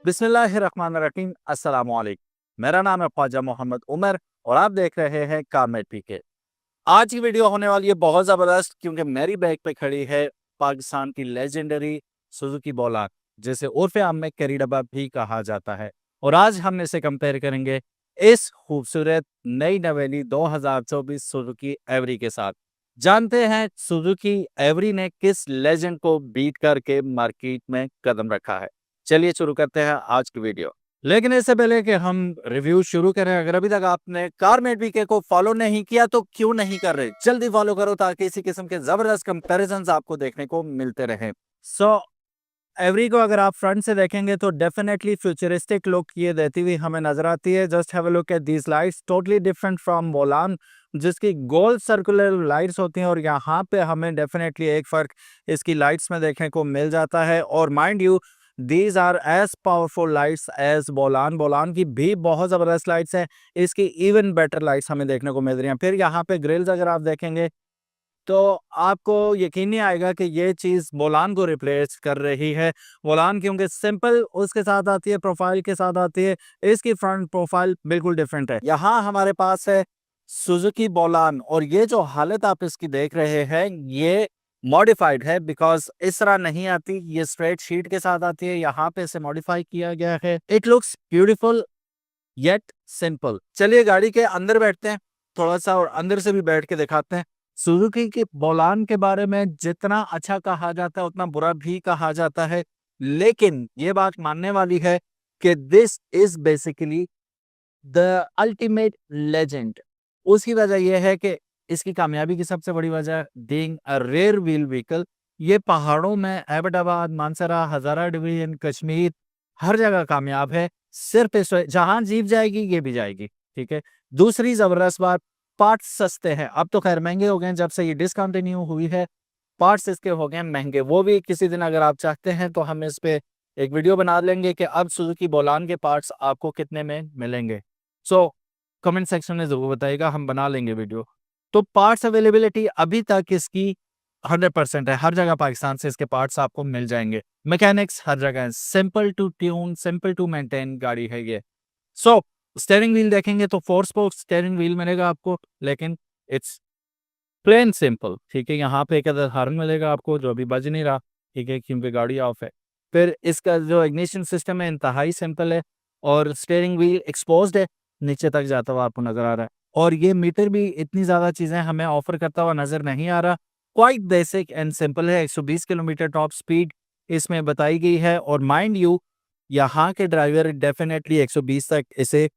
बिस्मिल्लाहिर्रहमानिर्रहीम अस्सलाम वालेकुम। मेरा नाम है ख्वाजा मोहम्मद उमर और आप देख रहे हैं कारमेट पीके। आज की वीडियो होने वाली है बहुत ज़बरदस्त क्योंकि मेरी बैक पे खड़ी है पाकिस्तान की लेजेंडरी सुजुकी बोलान, जिसे उर्फ आम में कैरिडबा भी कहा जाता है। और आज हम इसे कंपेयर करेंगे इस खूबसूरत नई नवेली 2024 सुजुकी एवरी के साथ। जानते हैं सुजुकी एवरी ने किस लेजेंड को बीट करके मार्केट में कदम रखा है। चलिए शुरू करते हैं आज की वीडियो। लेकिन इससे पहले कि हम रिव्यू शुरू करें, अगर अभी तक आपने कारमेट वीके को फॉलो नहीं किया तो क्यों नहीं कर रहे, जल्दी फॉलो करो ताकि इसी किस्म के जबरदस्त कंपैरिजंस आपको देखने को मिलते रहें। सो एवरी को अगर आप फ्रंट से देखेंगे तो डेफिनेटली फ्यूचरिस्टिक लुक ये देती हुई हमें नजर आती है। Just have a look at these lights, totally different from वोलान जिसकी गोल सर्कुलर लाइट्स होती हैं, और यहाँ पे हमें डेफिनेटली एक फर्क इसकी लाइट्स में देखने को मिल जाता है। और mind you, these are as powerful lights as Bolan. Bolan की भी बहुत ज़बरदस्त लाइट्स हैं, इसकी इवन बेटर लाइट्स हमें देखने को मिल रही हैं। फिर यहाँ पे ग्रिल्स अगर आप देखेंगे तो आपको यकीन नहीं आएगा कि ये चीज़ बोलान को रिप्लेस कर रही है। बोलान क्योंकि सिंपल उसके साथ आती है, प्रोफाइल के साथ आती है, इसकी फ्रंट प्रोफाइल बिल्कुल डिफरेंट है। यहाँ हमारे पास है सुजुकी बोलान और ये जो हालत आप इसकी देख रहे हैं ये मॉडिफाइड है, बिकॉज इस तरह नहीं आती, ये स्ट्रेट शीट के साथ आती है। यहाँ पे इसे मॉडिफाई किया गया है। It looks beautiful yet simple. चलिए गाड़ी के अंदर बैठते हैं थोड़ा सा और अंदर से भी बैठ के दिखाते हैं। सुजुकी की बोलान के बारे में जितना अच्छा कहा जाता है उतना बुरा भी कहा जाता है, लेकिन ये बात मानने वाली है कि this is basically the ultimate legend. उसकी वजह यह है कि इसकी कामयाबी की सबसे बड़ी वजह being a rear wheel vehicle. ये पहाड़ों में एबटाबाद, मानसरा, हजारा डिवीजन, कश्मीर हर जगह कामयाब है। सिर्फ इस जहां जीप जाएगी ये भी जाएगी। ठीक है। दूसरी जबरदस्त बात, पार्ट्स सस्ते हैं। अब तो खैर महंगे हो गए, जब से ये डिसकंटिन्यू हुई है पार्ट्स इसके हो गए महंगे। वो भी किसी दिन अगर आप चाहते हैं तो हम इस पे एक वीडियो बना लेंगे कि अब सुजुकी बोलान के पार्ट्स आपको कितने में मिलेंगे। सो कमेंट सेक्शन में जरूर बताइएगा, हम बना लेंगे वीडियो। तो पार्ट्स अवेलेबिलिटी अभी तक इसकी 100% है। हर जगह पाकिस्तान से इसके पार्ट्स आपको मिल जाएंगे। मैकेनिक्स हर जगह है, simple to tune, simple to maintain गाड़ी है ये। सो स्टीयरिंग व्हील देखेंगे तो 4 स्पोक स्टीयरिंग व्हील मिलेगा आपको, लेकिन इट्स प्लेन सिंपल। ठीक है। यहाँ पे एक अदर हॉर्न मिलेगा आपको जो अभी बज नहीं रहा, ठीक है, क्योंकि गाड़ी ऑफ है। फिर इसका जो इग्निशन सिस्टम है इंतहाई सिंपल है और स्टीयरिंग व्हील एक्सपोज्ड है, नीचे तक जाता हुआ आपको नजर आ रहा है। और ये मीटर भी इतनी ज्यादा चीजें हमें ऑफर करता हुआ नजर नहीं आ रहा। क्वाइट बेसिक एंड सिंपल है। 120 किलोमीटर टॉप स्पीड इसमें बताई गई है और माइंड यू यहाँ के ड्राइवर डेफिनेटली 120 तक इसे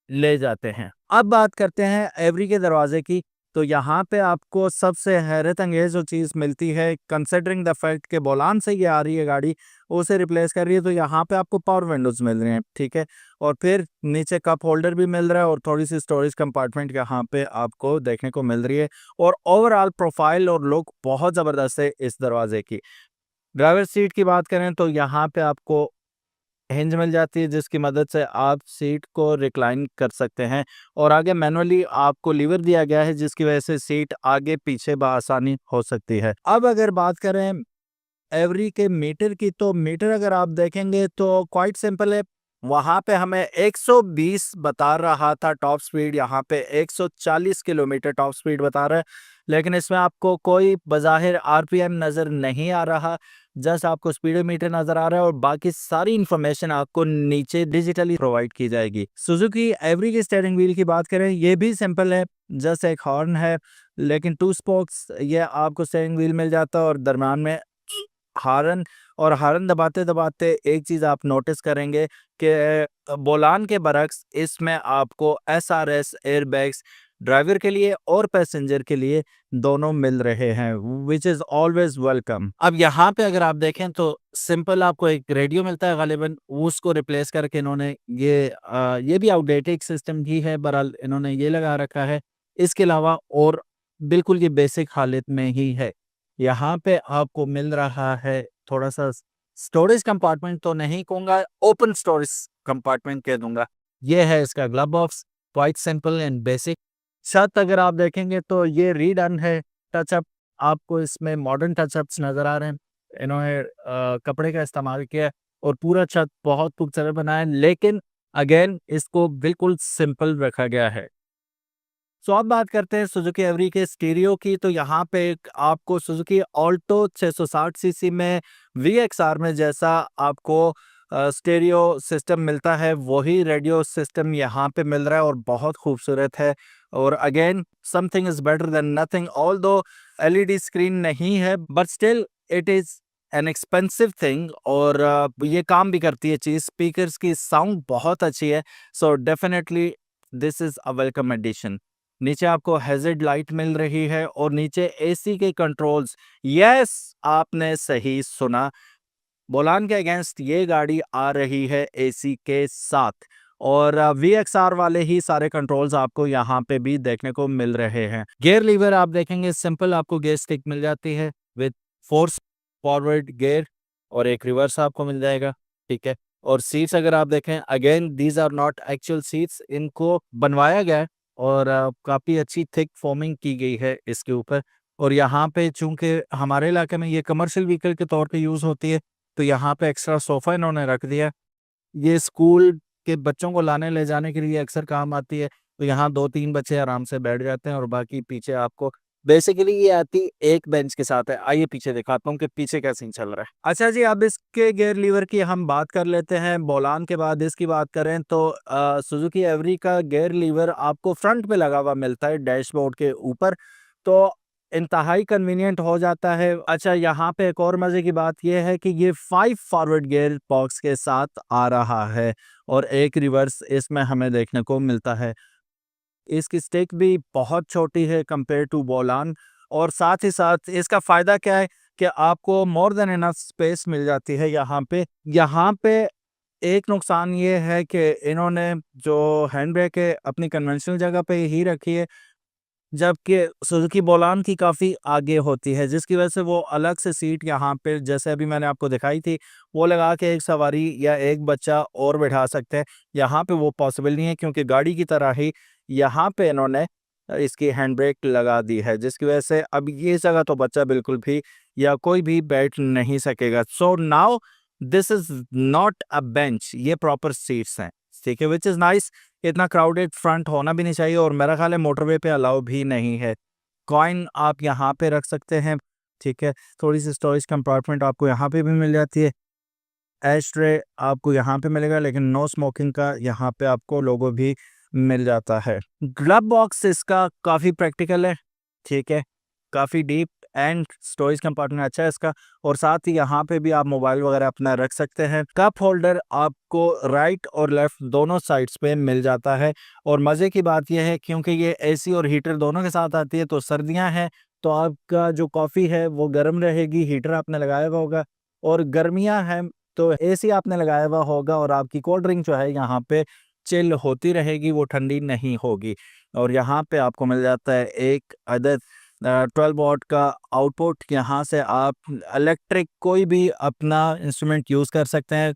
ले जाते हैं। अब बात करते हैं एवरी के दरवाजे की। तो यहाँ पे आपको सबसे हैरत अंगेज जो चीज़ मिलती है, कंसिडरिंग द फैक्ट के बोलान से ये आ रही है गाड़ी, उसे रिप्लेस कर रही है, तो यहाँ पे आपको पावर विंडोज मिल रहे हैं। ठीक है। और फिर नीचे कप होल्डर भी मिल रहा है और थोड़ी सी स्टोरेज कंपार्टमेंट यहाँ पे आपको देखने को मिल रही है। और ओवरऑल प्रोफाइल और लुक बहुत ज़बरदस्त है इस दरवाजे की। ड्राइवर सीट की बात करें तो यहाँ पे आपको हिंज मिल जाती है जिसकी मदद से आप सीट को रिक्लाइन कर सकते हैं और आगे मैनुअली आपको लीवर दिया गया है जिसकी वजह से सीट आगे पीछे बआसानी हो सकती है। अब अगर बात करें एवरी के मीटर की, तो मीटर अगर आप देखेंगे तो क्वाइट सिंपल है। वहां पे हमें 120 बता रहा था टॉप स्पीड, यहाँ पे 140 किलोमीटर टॉप स्पीड बता रहा है, लेकिन इसमें आपको कोई बज़ाहिर आरपीएम नजर नहीं आ रहा। जस्ट आपको स्पीडोमीटर नजर आ रहा है और बाकी सारी इंफॉर्मेशन आपको नीचे डिजिटली प्रोवाइड की जाएगी। सुजुकी एवरी की स्टीयरिंग व्हील की बात करें, ये भी सिंपल है, जस्ट एक हॉर्न है, लेकिन 2 स्पोक्स ये आपको स्टीयरिंग व्हील मिल जाता है और दरम्यान में हारन। और हारन दबाते दबाते एक चीज आप नोटिस करेंगे कि बोलान के बरक्स इसमें आपको एसआरएस एयरबैग्स ड्राइवर के लिए और पैसेंजर के लिए दोनों मिल रहे हैं, विच इज ऑलवेज वेलकम। अब यहाँ पे अगर आप देखें तो सिंपल आपको एक रेडियो मिलता है, गालिबन उसको रिप्लेस करके इन्होंने ये भी आउटडेटेड सिस्टम ही है, बहरहाल इन्होंने ये लगा रखा है। इसके अलावा और बिल्कुल ये बेसिक हालत में ही है। यहाँ पे आपको मिल रहा है थोड़ा सा स्टोरेज कंपार्टमेंट, तो नहीं कहूँगा, ओपन स्टोरेज कंपार्टमेंट कह दूंगा। ये है इसका glove box, quite simple and basic. छत अगर आप देखेंगे तो ये रीडन है, टचअप आपको इसमें मॉडर्न टचअप्स नजर आ रहे हैं। इन्होंने कपड़े का इस्तेमाल किया है और पूरा छत बहुत खूबसूरत बना है, लेकिन अगेन इसको बिल्कुल सिंपल रखा गया है। सो अब बात करते हैं सुजुकी एवरी के स्टीरियो की। तो यहाँ पे एक आपको सुजुकी ऑल्टो 660 सीसी में VXR में जैसा आपको स्टीरियो सिस्टम मिलता है, वही रेडियो सिस्टम यहाँ पे मिल रहा है और बहुत खूबसूरत है। और again something is better than nothing, although LED screen नहीं है, but still it is an expensive thing. और ये काम भी करती है चीज। स्पीकर्स की साउंड बहुत अच्छी है, so definitely this is a welcome addition. नीचे आपको हैज़र्ड लाइट मिल रही है और नीचे AC के कंट्रोल्स। यस, आपने सही सुना, बोलान के अगेंस्ट ये गाड़ी आ रही है AC के साथ। और VXR वाले ही सारे कंट्रोल्स आपको यहाँ पे भी देखने को मिल रहे हैं। गियर लीवर आप देखेंगे सिंपल, आपको गियर स्टिक मिल जाती है विद 4 फॉरवर्ड गियर और एक रिवर्स आपको मिल जाएगा, ठीक है। और सीट्स अगर आप देखें, again these are not actual seats, इनको बनवाया गया है और काफ़ी अच्छी थिक फोमिंग की गई है इसके ऊपर। और यहाँ पे चूंकि हमारे इलाके में ये कमर्शियल व्हीकल के तौर पे यूज़ होती है, तो यहाँ पे एक्स्ट्रा सोफ़ा इन्होंने रख दिया। ये स्कूल के बच्चों को लाने ले जाने के लिए अक्सर काम आती है। तो यहाँ 2-3 बच्चे आराम से बैठ जाते हैं और बाकी पीछे आपको बेसिकली ये आती एक बेंच के साथ है। आइए पीछे दिखाता हूँ कि पीछे क्या सीन चल रहा है। अच्छा जी, अब इसके गियर लीवर की हम बात कर लेते हैं। बोलान के बाद इसकी बात करें तो सुजुकी एवरी का गियर लीवर आपको फ्रंट पे लगा हुआ मिलता है डैशबोर्ड के ऊपर, तो इंतहाई कन्वीनियंट हो जाता है। अच्छा, यहाँ पे एक और मजे की बात यह है कि ये 5 फॉरवर्ड गियर बॉक्स के साथ आ रहा है और एक रिवर्स इसमें हमें देखने को मिलता है। इसकी स्टिक भी बहुत छोटी है कंपेयर टू बोलान। और साथ ही साथ इसका फ़ायदा क्या है कि आपको मोर देन इनफ स्पेस मिल जाती है यहाँ पे। यहाँ पे एक नुकसान ये है कि इन्होंने जो हैंड ब्रेक है अपनी कन्वेंशनल जगह पे ही रखी है, जबकि सुजुकी बोलान की काफ़ी आगे होती है, जिसकी वजह से वो अलग से सीट यहाँ पे जैसे अभी मैंने आपको दिखाई थी, वो लगा के एक सवारी या एक बच्चा और बैठा सकते हैं। यहाँ पे वो पॉसिबल नहीं है, क्योंकि गाड़ी की तरह ही यहाँ पे इन्होंने इसकी हैंड ब्रेक लगा दी है, जिसकी वजह से अब ये जगह तो बच्चा बिल्कुल भी या कोई भी बैठ नहीं सकेगा। So now this is not a bench, ये प्रॉपर सीट्स हैं, ठीक है, विच इज़ नाइस। इतना क्राउडेड फ्रंट होना भी नहीं चाहिए और मेरा ख्याल है मोटरवे पे अलाउ भी नहीं है। कॉइन आप यहाँ पे रख सकते हैं, ठीक है। थोड़ी सी स्टोरेज कंपार्टमेंट आपको यहाँ पे भी मिल जाती है। एश ट्रे आपको यहाँ पे मिलेगा, लेकिन नो स्मोकिंग का यहाँ पे आपको लोगो भी मिल जाता है। ग्लव बॉक्स इसका काफ़ी प्रैक्टिकल है, ठीक है, काफ़ी डीप एंड स्टोरेज कंपार्टमेंट अच्छा है इसका। और साथ ही यहाँ पे भी आप मोबाइल वगैरह अपना रख सकते हैं। कप होल्डर आपको राइट और लेफ्ट दोनों साइड्स पे मिल जाता है। और मज़े की बात यह है, क्योंकि ये AC और हीटर दोनों के साथ आती है, तो सर्दियाँ हैं तो आपका जो कॉफ़ी है वो गर्म रहेगी, हीटर आपने लगाया हुआ होगा। और गर्मियाँ हैं तो AC आपने लगाया हुआ होगा और आपकी कोल्ड ड्रिंक जो है यहाँ पे चिल होती रहेगी, वो ठंडी नहीं होगी। और यहाँ पे आपको मिल जाता है एक अदद 12 वॉट का आउटपुट। यहाँ से आप इलेक्ट्रिक कोई भी अपना इंस्ट्रूमेंट यूज़ कर सकते हैं।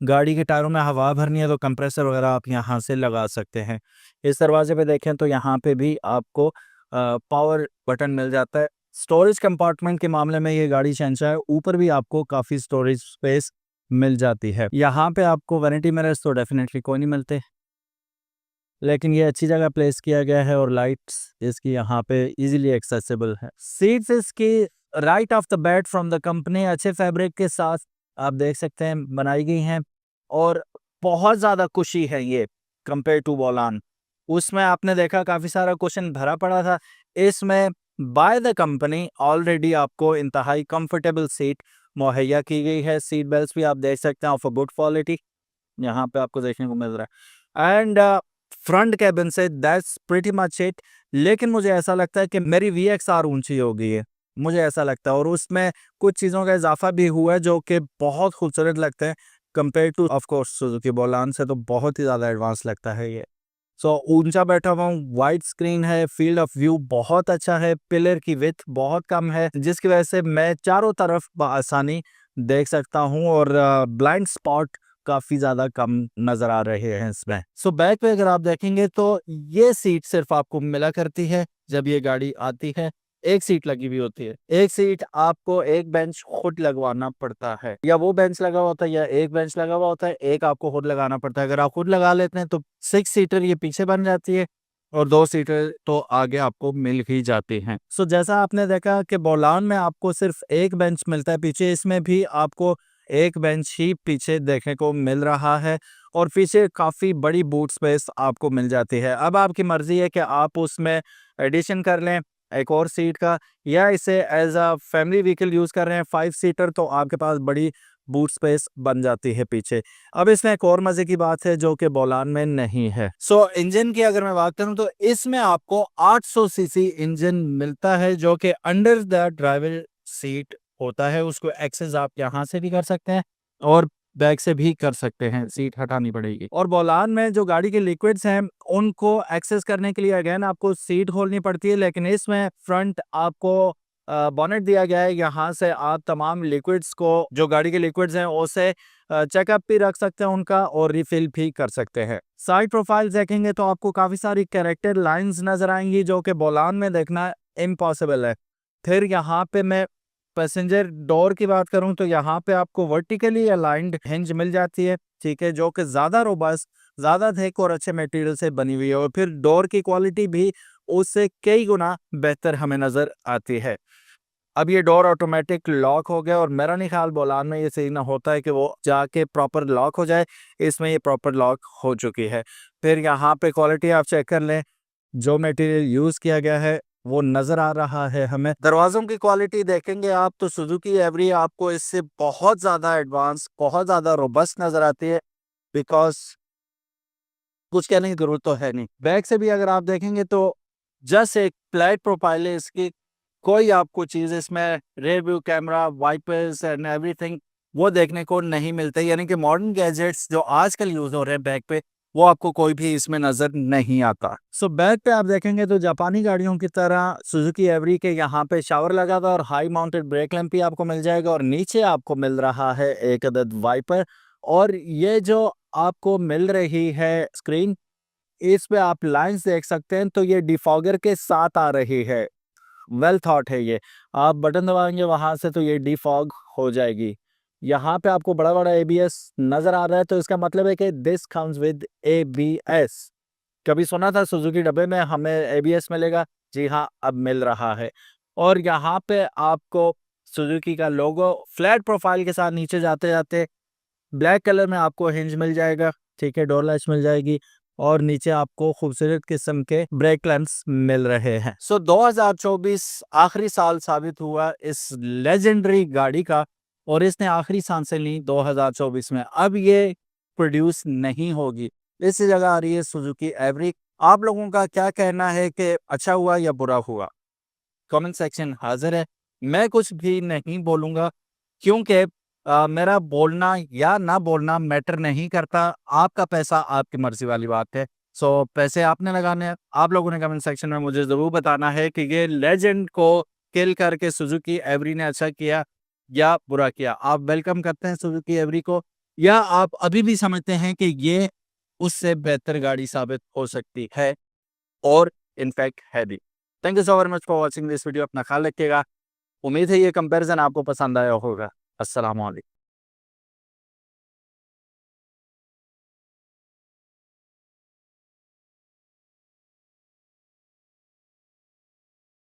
गाड़ी के टायरों में हवा भरनी है तो कंप्रेसर वगैरह आप यहाँ से लगा सकते हैं। इस दरवाजे पे देखें तो यहाँ पे भी आपको पावर बटन मिल जाता है। स्टोरेज कंपार्टमेंट के मामले में ये गाड़ी शहंशाह है, ऊपर भी आपको काफ़ी स्टोरेज स्पेस मिल जाती है। यहाँ पे आपको वैनिटी मिरर्स तो डेफिनेटली कोई नहीं मिलते, लेकिन ये अच्छी जगह प्लेस किया गया है और लाइट्स इसकी यहाँ पे इजीली एक्सेसिबल है। सीट्स इसकी right of the bed from the company अच्छे फैब्रिक के साथ आप देख सकते हैं बनाई गई हैं और बहुत ज़्यादा कुशी है ये कंपेयर टू बोलान। उसमें आपने देखा काफ़ी सारा क्वेश्चन भरा पड़ा था, इसमें बाय द कंपनी ऑलरेडी आपको इंतहाई कंफर्टेबल सीट मुहैया की गई है। सीट बेल्ट भी आप देख सकते हैं ऑफ अ गुड क्वालिटी, यहाँ पे आपको देखने को मिल रहा है। एंड फ्रंट कैबिन से दैट्स प्रीटी मच इट। लेकिन मुझे ऐसा लगता है कि मेरी VXR ऊंची हो गई है, मुझे ऐसा लगता है, और उसमें कुछ चीज़ों का इजाफा भी हुआ है जो कि बहुत खूबसूरत लगते हैं compare two of course Suzuki Bolan से, तो बहुत ही ज़्यादा एडवांस लगता है ये। सो ऊंचा बैठा हुआ हूँ, वाइड स्क्रीन है, फील्ड ऑफ व्यू बहुत अच्छा है, पिलर की विड्थ बहुत कम है, जिसकी वजह से मैं चारों तरफ बआसानी देख सकता हूँ और ब्लाइंड स्पॉट काफ़ी ज़्यादा कम नज़र आ रहे हैं इसमें। सो बैक पे अगर आप देखेंगे तो ये सीट सिर्फ आपको मिला करती है जब ये गाड़ी आती है, एक सीट लगी हुई होती है। एक सीट आपको एक बेंच खुद लगवाना पड़ता है, या वो बेंच लगा हुआ होता है या एक बेंच लगा हुआ होता है, एक आपको खुद लगाना पड़ता है। अगर आप खुद लगा लेते हैं तो 6 सीटर ये पीछे बन जाती है और 2 सीटर तो आगे आपको मिल ही जाती हैं। सो जैसा आपने देखा कि बोलान में आपको सिर्फ एक बेंच मिलता है पीछे, इसमें भी आपको एक बेंच ही पीछे देखने को मिल रहा है और पीछे काफ़ी बड़ी बूट स्पेस आपको मिल जाती है। अब आपकी मर्ज़ी है कि आप उसमें एडिशन कर लें एक और सीट का, या इसे as a family vehicle use कर रहे हैं 5 सीटर, तो आपके पास बड़ी बूट स्पेस बन जाती है पीछे। अब इसमें एक और मज़े की बात है जो कि बोलान में नहीं है। सो इंजन की अगर मैं बात करूं तो इसमें आपको 800 सीसी इंजन मिलता है जो कि अंडर द ड्राइवर सीट होता है। उसको एक्सेस आप यहाँ से भी कर सकते हैं और बैक से भी कर सकते हैं, सीट हटानी पड़ेगी। और बोलान में जो गाड़ी के लिक्विड्स हैं उनको एक्सेस करने के लिए अगेन आपको सीट खोलनी पड़ती है, लेकिन इसमें फ्रंट आपको बॉनेट दिया गया है। यहाँ से आप तमाम लिक्विड्स को, जो गाड़ी के लिक्विड्स हैं, उसे चेकअप भी रख सकते हैं उनका और रिफिल भी कर सकते हैं। साइड प्रोफाइल देखेंगे तो आपको काफ़ी सारी कैरेक्टर लाइंस नज़र आएंगी जो कि बोलान में देखना इम्पॉसिबल है। फिर यहाँ पे मैं पैसेंजर डोर की बात करूं तो यहाँ पे आपको वर्टिकली अलाइंड हिंज मिल जाती है, ठीक है, जो कि ज़्यादा रोबस्ट, ज़्यादा थिक और अच्छे मटेरियल से बनी हुई है और फिर डोर की क्वालिटी भी उससे कई गुना बेहतर हमें नज़र आती है। अब ये डोर ऑटोमेटिक लॉक हो गया और मेरा नहीं ख्याल बोलान में ये सही ना होता है कि वो जाके प्रॉपर लॉक हो जाए, इसमें ये प्रॉपर लॉक हो चुकी है। फिर यहाँ पे क्वालिटी आप चेक कर लें, जो मटेरियल यूज़ किया गया है वो नज़र आ रहा है हमें। दरवाज़ों की क्वालिटी देखेंगे आप तो सुजुकी एवरी आपको इससे बहुत ज़्यादा एडवांस, बहुत ज़्यादा रोबस्ट नज़र आती है, बिकॉज कुछ कहने की ज़रूरत तो है नहीं। बैक से भी अगर आप देखेंगे तो जस्ट एक फ्लैट प्रोफाइल है इसकी, कोई आपको चीज़ इसमें rear view camera, wipers and everything वो देखने को नहीं मिलते। यानी कि मॉडर्न गैजेट्स जो आजकल यूज़ हो रहे हैं बैक पे, वो आपको कोई भी इसमें नज़र नहीं आता। सो बैक पे आप देखेंगे तो जापानी गाड़ियों की तरह सुजुकी एवरी के यहाँ पे शावर लगा था और हाई माउंटेड ब्रेक लैंप भी आपको मिल जाएगा और नीचे आपको मिल रहा है एक अदद वाइपर। और ये जो आपको मिल रही है स्क्रीन, इस पे आप लाइंस देख सकते हैं तो ये डिफॉगर के साथ आ रही है। वेल थॉट है ये। आप बटन दबाएंगे वहां से तो ये डिफॉग हो जाएगी। यहाँ पे आपको बड़ा बड़ा एबीएस नजर आ रहा है तो इसका मतलब है कि दिस कम्स विद एबीएस। कभी सुना था सुजुकी डब्बे में हमें एबीएस मिलेगा? जी हाँ, अब मिल रहा है। और यहाँ पे आपको सुजुकी का लोगो फ्लैट प्रोफाइल के साथ नीचे जाते जाते ब्लैक कलर में आपको हिंज मिल जाएगा, ठीक है, डोर लैच मिल जाएगी और नीचे आपको खूबसूरत किस्म के ब्रेक लैंप्स मिल रहे हैं। सो 2024 आखिरी साल साबित हुआ इस लेजेंडरी गाड़ी का और इसने आखिरी सांसें ली 2024 में। अब ये प्रोड्यूस नहीं होगी, इसकी जगह आ रही है सुजुकी एवरी। आप लोगों का क्या कहना है कि अच्छा हुआ या बुरा हुआ? कमेंट सेक्शन हाजिर है। मैं कुछ भी नहीं बोलूंगा क्योंकि मेरा बोलना या ना बोलना मैटर नहीं करता। आपका पैसा आपकी मर्जी वाली बात है। सो पैसे आपने लगाने हैं। आप लोगों ने कमेंट सेक्शन में मुझे ज़रूर बताना है कि ये लेजेंड को किल करके सुजुकी एवरी ने अच्छा किया या बुरा किया। आप वेलकम करते हैं सुजुकी एवरी को, या आप अभी भी समझते हैं कि ये उससे बेहतर गाड़ी साबित हो सकती है और इनफैक्ट है भी। Thank you so very much for watching this video. अपना ख्याल रखिएगा। उम्मीद है ये कंपैरिजन आपको पसंद आया होगा। अस्सलाम वालेकुम।